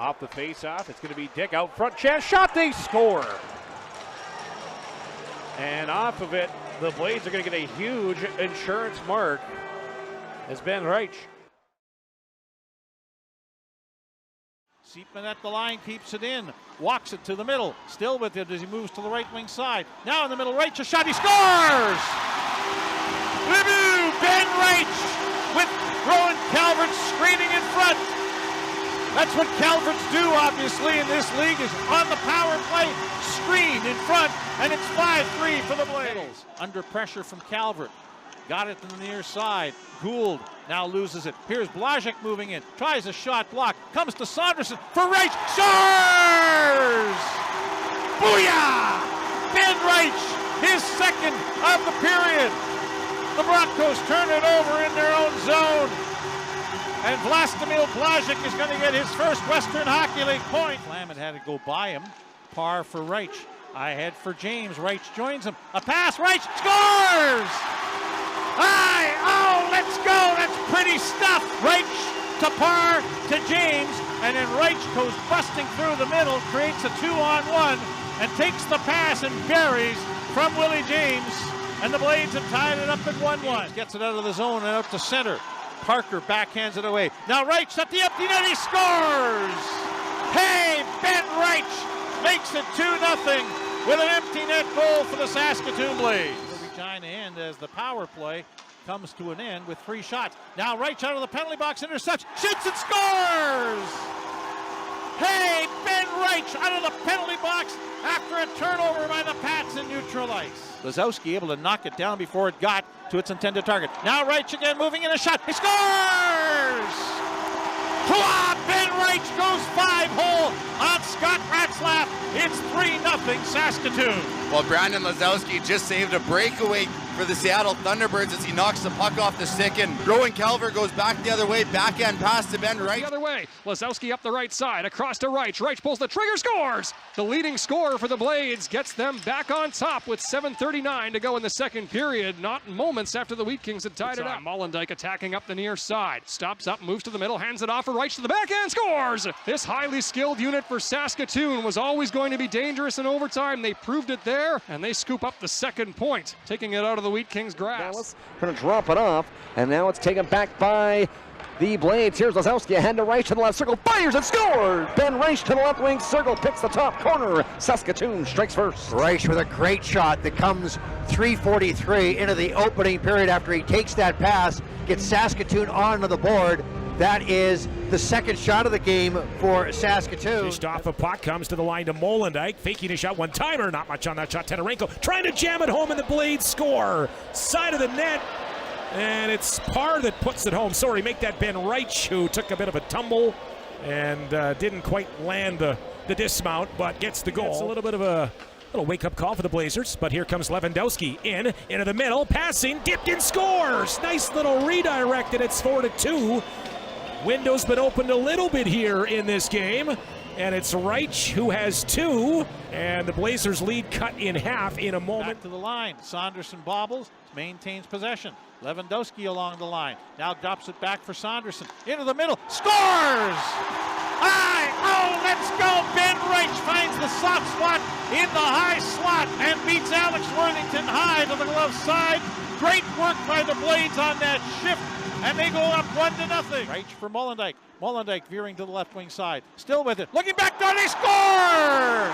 Off the face-off, it's going to be Dick out front. Chance shot, they score. And off of it, the Blades are going to get a huge insurance mark as Ben Riche. Seepman at the line, keeps it in, walks it to the middle, still with it as he moves to the right wing side. Now in the middle, Riche, a shot, he scores! Ben Riche with Rowan Calvert screening in front. That's what Calverts do, obviously, in this league, is on the power play, screen in front, and it's 5-3 for the Blades. Under pressure from Calvert. Got it to the near side. Gould now loses it. Here's Blazek moving in. Tries a shot block. Comes to Saunderson for Riche. Scores! Booyah! Ben Riche, his second of the period. The Broncos turn it over in their own zone. And Vlastimil Blazek is going to get his first Western Hockey League point. Flamin had to go by him. Par for Riche. Ahead for James. Riche joins him. A pass. Riche scores! Oh, let's go. That's pretty stuff. Riche to Par to James. And then Riche goes busting through the middle, creates a 2-on-1, and takes the pass and buries from Willie James. And the Blades have tied it up at 1-1. Gets it out of the zone and out to center. Parker backhands it away. Now Riche at the empty net, he scores! Hey, Ben Riche makes it 2-0 with an empty net goal for the Saskatoon Blades. Regina end as the power play comes to an end with 3 shots. Now Riche out of the penalty box, intercepts, shoots and scores! Hey, Ben Riche out of the penalty box after a turnover by the Pats in neutral ice. Lazowski able to knock it down before it got to its intended target. Now Riche again moving in a shot. He scores! Ben Riche goes 5-hole on Scott Ratzlaff. It's 3-0 Saskatoon. Well, Brandon Lazowski just saved a breakaway for the Seattle Thunderbirds as he knocks the puck off the stick, and Rowan Calvert goes back the other way, backhand pass to Ben Riche. The other way, Lazowski up the right side, across to Riche. Riche pulls the trigger, scores! The leading scorer for the Blades gets them back on top with 7:39 to go in the second period, not moments after the Wheat Kings had tied it up. Molendyk attacking up the near side, stops up, moves to the middle, hands it off for Riche to the backhand, scores! This highly skilled unit for Saskatoon was always going to be dangerous in overtime. They proved it there, and they scoop up the second point, taking it out of the Wheat Kings' grasp. Going to drop it off, and now it's taken back by the Blades. Here's Lazowski, ahead to Riche to the left circle, fires and scores! Ben Riche to the left wing circle, picks the top corner. Saskatoon strikes first. Riche with a great shot that comes 3:43 into the opening period after he takes that pass, gets Saskatoon onto the board. That is the second shot of the game for Saskatoon. Just off a puck, comes to the line to Molendyk, faking a shot, one-timer, not much on that shot. Tenarenko trying to jam it home, and the Blades score. Side of the net, and it's Par that puts it home. Sorry, make that Ben Riche, who took a bit of a tumble and didn't quite land the dismount, but gets the goal. It's a little bit of a little wake-up call for the Blazers, but here comes Lewandowski into the middle, passing, dipped and scores. Nice little redirect, and it's 4-2. Window's been opened a little bit here in this game, and it's Riche who has 2, and the Blazers lead cut in half in a moment. Back to the line. Saunderson bobbles, maintains possession. Lewandowski along the line. Now drops it back for Saunderson. Into the middle. Scores! Let's go! Ben Riche finds the soft spot in the high slot and beats Alex Worthington high to the glove side. Great work by the Blades on that shift. And they go up 1-0. Riche for Molendyk. Molendyk veering to the left wing side. Still with it. Looking back door, they score!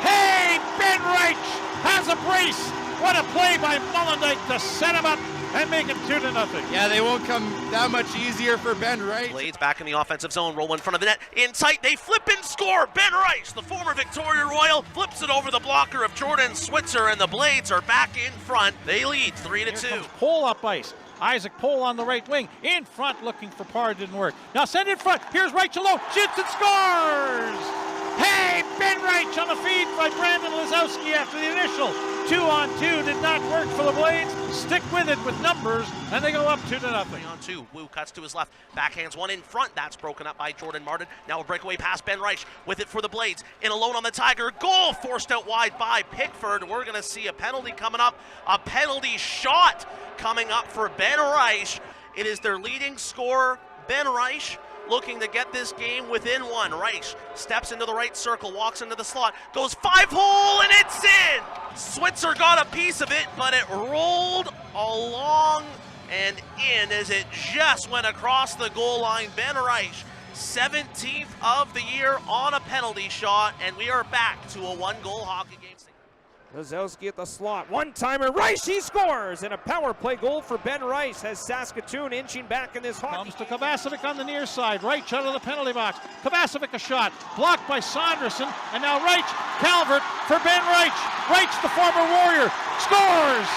Hey, Ben Riche has a brace. What a play by Molendyk to set him up and make it 2-0. Yeah, they won't come that much easier for Ben Riche. Blades back in the offensive zone, roll in front of the net, in tight, they flip and score. Ben Riche, the former Victoria Royal, flips it over the blocker of Jordan Switzer, and the Blades are back in front. They lead 3-2. Pole up ice. Isaac Pohl on the right wing, in front looking for Par, didn't work. Now send in front, here's Riche alone, shoots and scores! Hey, Ben Riche on the feed by Brandon Lazowski after the initial 2-on-2 did not work for the Blades. Stick with it with numbers, and they go up 2-0. 3-on-2, Wu cuts to his left, backhands one in front, that's broken up by Jordan Martin. Now a breakaway pass, Ben Riche with it for the Blades, in alone on the Tiger, goal forced out wide by Pickford. We're gonna see a penalty coming up, a penalty shot coming up for Ben Riche. It is their leading scorer, Ben Riche, looking to get this game within one. Riche steps into the right circle, walks into the slot, goes 5-hole, and it's in! Switzer got a piece of it, but it rolled along and in as it just went across the goal line. Ben Riche, 17th of the year on a penalty shot, and we are back to a one-goal hockey game. Lazowski at the slot, one-timer, Riche, he scores! And a power play goal for Ben Riche has Saskatoon inching back in this hockey. Comes to Kovacevic on the near side, Riche out of the penalty box. Kovacevic a shot, blocked by Saunderson, and now Riche, Calvert for Ben Riche. Riche, the former Warrior, scores!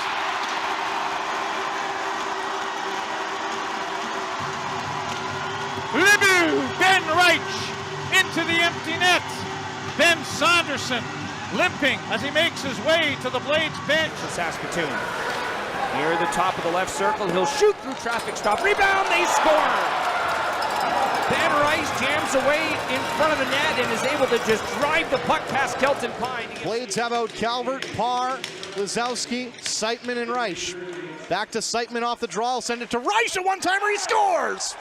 Libu, Ben Riche into the empty net. Ben Saunderson limping as he makes his way to the Blades bench. Saskatoon. Near the top of the left circle, he'll shoot through traffic stop. Rebound, they score! Ben Riche jams away in front of the net and is able to just drive the puck past Kelton Pine. Blades have out Calvert, Parr, Lazowski, Seitman, and Riche. Back to Seitman off the draw. He'll send it to Riche. A one-timer, he scores!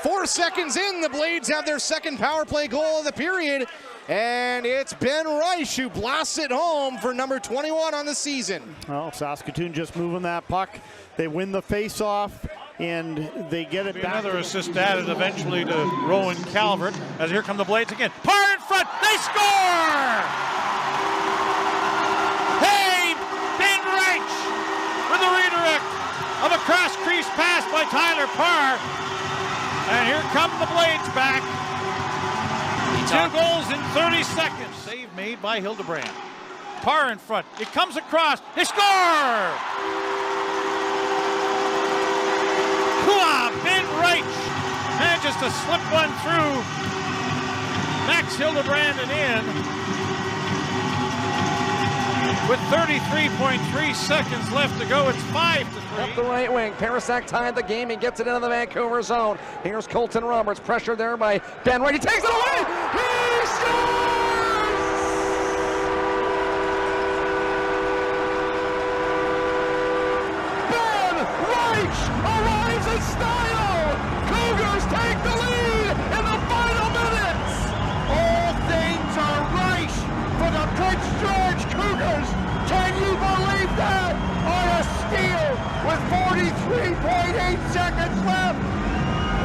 4 seconds in, the Blades have their second power play goal of the period. And it's Ben Riche who blasts it home for number 21 on the season. Well, Saskatoon just moving that puck. They win the face-off, and they get it back. Another assist added eventually to Rowan Calvert, as here come the Blades again. Parr in front, they score! Hey, Ben Riche with a redirect of a cross-crease pass by Tyler Parr. And here come the Blades back. 2 goals in 30 seconds. Save made by Hildebrand. Parr in front. It comes across. They score! Ben Riche manages to slip one through Max Hildebrand and in. With 33.3 seconds left to go, it's 5-3. Up the right wing, Parasak tied the game. He gets it into the Vancouver zone. Here's Colton Roberts, pressure there by Ben Riche. He takes it away! He scores! Ben Riche arrives in style! Cougars take the lead in the final minutes! All things are Riche for the Prince George Cougars! Can you believe that? On a steal with 43.8 seconds left.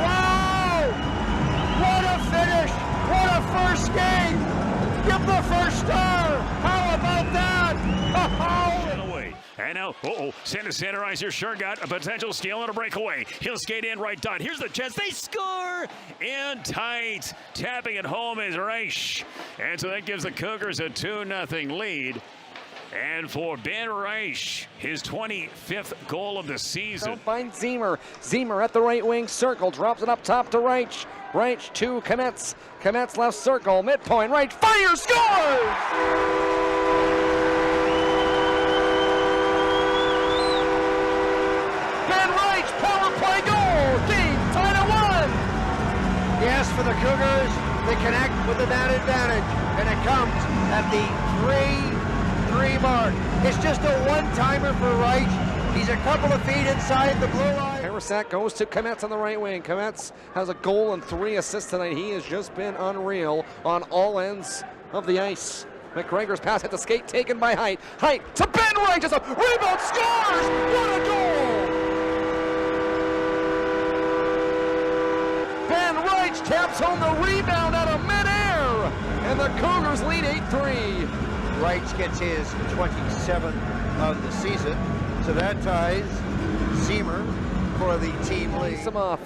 Wow! What a finish! What a first game! Give the first star! How about that? Away. And now, center centerizer sure got a potential steal and a breakaway. He'll skate in right dot. Here's the chance. They score! And tight. Tapping it home is Riche. And so that gives the Cougars a 2-0 lead. And for Ben Riche, his 25th goal of the season. Finds Zemer. Zemer at the right wing circle. Drops it up top to Riche. Riche to Kometz. Kometz left circle. Midpoint. Riche fires. Scores! Ben Riche power play goal. Game tied at 1. Yes, for the Cougars, they connect with that advantage, and it comes at the 3 mark. It's just a one-timer for Riche. He's a couple of feet inside the blue line. Parasak goes to Kometz on the right wing. Kometz has a goal and 3 assists tonight. He has just been unreal on all ends of the ice. McGregor's pass hit the skate, taken by Height. Height to Ben Riche, just a rebound, scores! What a goal! Ben Riche taps home the rebound out of midair, and the Cougars lead 8-3. Riche gets his 27th of the season, so that ties Zemer for the team lead. Anisimov.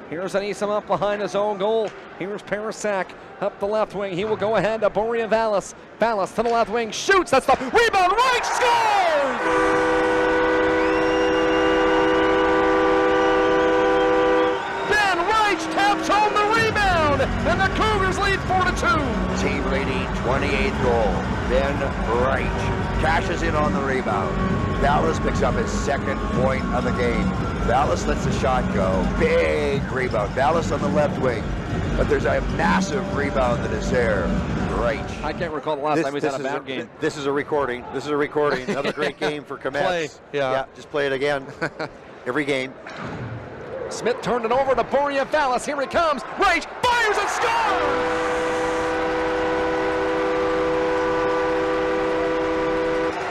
Here's Anisimov behind his own goal. Here's Parasak up the left wing. He will go ahead to Boria Vallis. Vallis to the left wing, shoots, that's the rebound, Riche scores! Ben Riche taps home the rebound, and the Cougars lead 4-2. Team leading 28th goal. Ben Riche cashes in on the rebound. Vallis picks up his 2nd point of the game. Vallis lets the shot go. Big rebound. Vallis on the left wing. But there's a massive rebound that is there. Riche. I can't recall the last time he's had a bad game. This is a recording. Another great game for Kometz. Yeah. Just play it again. Every game. Smith turned it over to Boria Vallis. Here he comes. Riche fires and scores!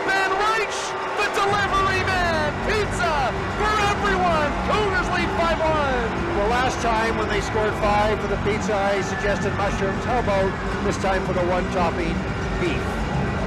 Ben Riche, the delivery man. Pizza for everyone. Cougars lead 5-1. Well, last time when they scored 5 for the pizza, I suggested mushrooms. How about this time for the one topping beef?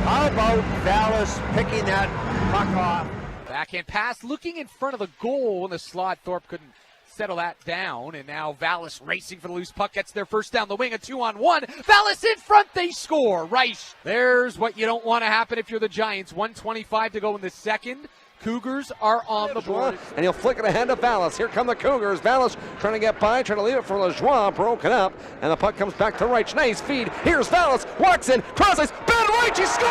How about Vallis picking that puck off? Backhand pass, looking in front of the goal in the slot. Thorpe couldn't settle that down, and now Vallis racing for the loose puck, gets their first down the wing, a 2-on-1. Vallis in front, they score. Riche, there's what you don't want to happen if you're the Giants. 1:25 to go in the second. Cougars are on the board. And he'll flick it ahead to Vallis. Here come the Cougars. Vallis trying to get by, trying to leave it for Lajoie. Broken up. And the puck comes back to Riche. Nice feed. Here's Vallis. Walks in. Crosses. Ben Riche. He scores!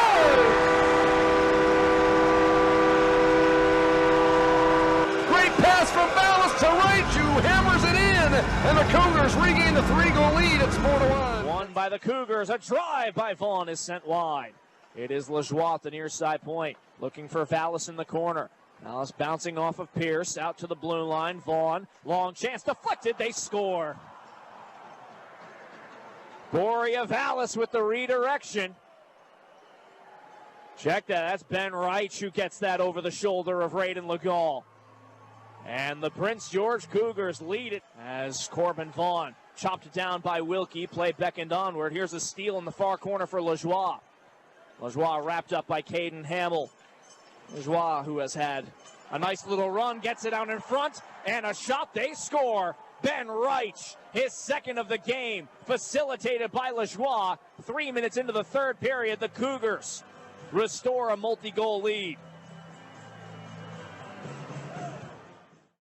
Great pass from Vallis to Riche, who hammers it in. And the Cougars regain the 3-goal lead. It's 4-1. Won by the Cougars. A drive by Vaughn is sent wide. It is Lajoie at the near side point, looking for Vallis in the corner. Vallis bouncing off of Pierce, out to the blue line. Vaughn, long chance, deflected, they score. Boria Vallis with the redirection. Check that, that's Ben Riche who gets that over the shoulder of Raiden Legault. And the Prince George Cougars lead it as Corbin Vaughn chopped it down by Wilkie, play beckoned onward. Here's a steal in the far corner for Lajoie. Lajoie wrapped up by Caden Hamill. Lajoie, who has had a nice little run, gets it out in front, and a shot, they score. Ben Riche, his second of the game, facilitated by Lajoie. 3 minutes into the third period, the Cougars restore a multi-goal lead.